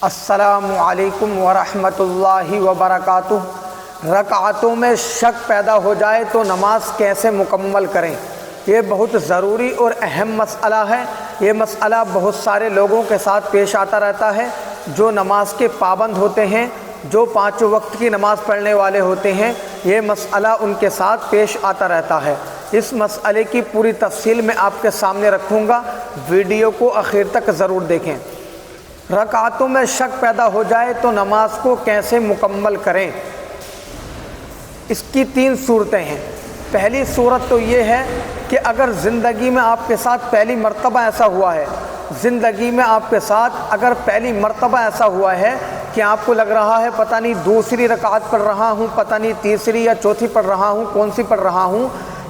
السلام علیکم ورحمۃ اللہ وبرکاتہ۔ رکعتوں میں شک پیدا ہو جائے تو نماز کیسے مکمل کریں؟ یہ بہت ضروری اور اہم مسئلہ ہے۔ یہ مسئلہ بہت سارے لوگوں کے ساتھ پیش آتا رہتا ہے جو نماز کے پابند ہوتے ہیں، جو 5 وقت کی نماز پڑھنے والے ہوتے ہیں۔ یہ مسئلہ ان کے ساتھ پیش آتا رہتا ہے۔ اس مسئلے کی پوری تفصیل میں آپ کے سامنے رکھوں گا، ویڈیو کو آخر تک ضرور دیکھیں۔ رکعتوں میں شک پیدا ہو جائے تو نماز کو کیسے مکمل کریں؟ اس کی 3 صورتیں ہیں۔ پہلی صورت تو یہ ہے کہ اگر زندگی میں آپ کے ساتھ پہلی مرتبہ ایسا ہوا ہے، زندگی میں آپ کے ساتھ اگر پہلی مرتبہ ایسا ہوا ہے کہ آپ کو لگ رہا ہے پتہ نہیں دوسری رکعت پڑھ رہا ہوں، پتہ نہیں تیسری یا چوتھی پڑھ رہا ہوں، کون سی پڑھ رہا ہوں،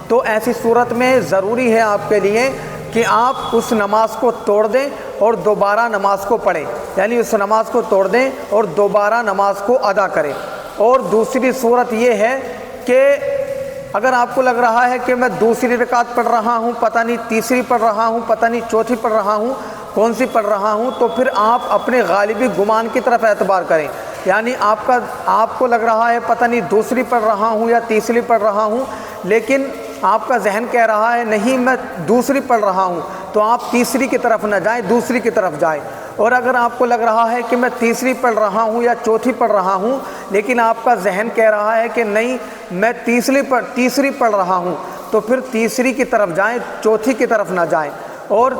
تو ایسی صورت میں ضروری ہے آپ کے لیے کہ آپ اس نماز کو توڑ دیں اور دوبارہ نماز کو پڑھیں، یعنی اس نماز کو توڑ دیں اور دوبارہ نماز کو ادا کریں۔ اور دوسری صورت یہ ہے کہ اگر آپ کو لگ رہا ہے کہ میں دوسری رکعت پڑھ رہا ہوں، پتہ نہیں تیسری پڑھ رہا ہوں، پتہ نہیں چوتھی پڑھ رہا ہوں، کون سی پڑھ رہا ہوں، تو پھر آپ اپنے غالبی گمان کی طرف اعتبار کریں، یعنی آپ کو لگ رہا ہے پتہ نہیں دوسری پڑھ رہا ہوں یا تیسری پڑھ رہا ہوں، لیکن آپ کا ذہن کہہ رہا ہے نہیں میں دوسری پڑھ رہا ہوں، تو آپ تیسری کی طرف نہ جائیں، دوسری کی طرف جائیں۔ اور اگر آپ کو لگ رہا ہے کہ میں تیسری پڑھ رہا ہوں یا چوتھی پڑھ رہا ہوں، لیکن آپ کا ذہن کہہ رہا ہے کہ نہیں میں تیسری پڑھ رہا ہوں، تو پھر تیسری کی طرف جائیں، چوتھی کی طرف نہ جائیں۔ اور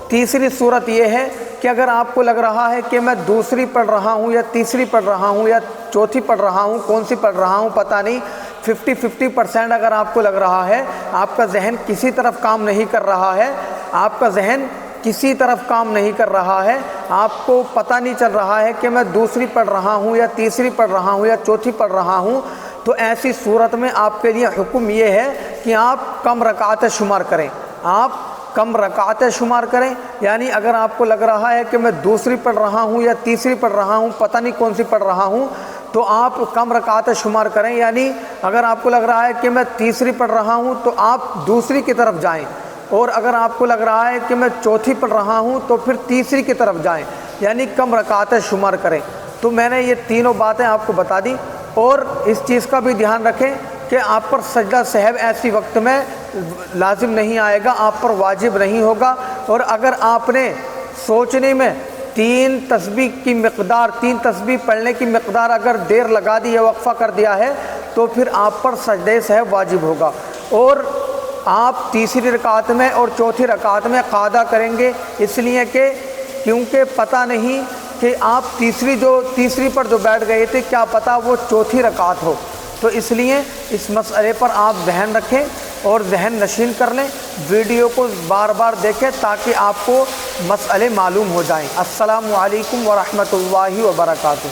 تیسری صورت یہ ہے کہ اگر آپ کو لگ رہا ہے کہ میں دوسری پڑھ رہا ہوں یا تیسری پڑھ رہا ہوں یا چوتھی پڑھ رہا ہوں، کون سی پڑھ رہا ہوں پتہ نہیں، 50% اگر آپ کو لگ رہا ہے، آپ کا ذہن کسی طرف کام نہیں کر رہا ہے، آپ کا ذہن کسی طرف کام نہیں کر رہا ہے، آپ کو پتہ نہیں چل رہا ہے کہ میں دوسری پڑھ رہا ہوں یا تیسری پڑھ رہا ہوں یا چوتھی پڑھ رہا ہوں، تو ایسی صورت میں آپ کے لیے حکم یہ ہے کہ آپ کم رکعتیں شمار کریں، آپ کم رکعتیں شمار کریں۔ یعنی اگر آپ کو لگ رہا ہے کہ میں دوسری پڑھ رہا ہوں یا تیسری پڑھ رہا ہوں، پتہ نہیں کون سی پڑھ رہا ہوں، تو آپ کم رکعتیں شمار کریں۔ یعنی اگر آپ کو لگ رہا ہے کہ میں تیسری پڑھ رہا ہوں تو آپ دوسری کی طرف جائیں، اور اگر آپ کو لگ رہا ہے کہ میں چوتھی پڑھ رہا ہوں تو پھر تیسری کی طرف جائیں، یعنی کم رکعتیں شمار کریں۔ تو میں نے یہ تینوں باتیں آپ کو بتا دی، اور اس چیز کا بھی دھیان رکھیں کہ آپ پر سجدہ سہو ایسی وقت میں لازم نہیں آئے گا، آپ پر واجب نہیں ہوگا۔ اور اگر آپ نے سوچنے میں 3 تسبیح پڑھنے کی مقدار اگر دیر لگا دی ہے، وقفہ کر دیا ہے، تو پھر آپ پر سجدہ سہو واجب ہوگا، اور آپ تیسری رکعت میں اور چوتھی رکعت میں قعدہ کریں گے، اس لیے کہ کیونکہ پتہ نہیں کہ آپ تیسری پر جو بیٹھ گئے تھے کیا پتہ وہ چوتھی رکعت ہو، تو اس لیے اس مسئلے پر آپ ذہن رکھیں اور ذہن نشین کر لیں، ویڈیو کو بار بار دیکھیں تاکہ آپ کو مسئلے معلوم ہو جائیں۔ السلام علیکم ورحمۃ اللہ وبرکاتہ۔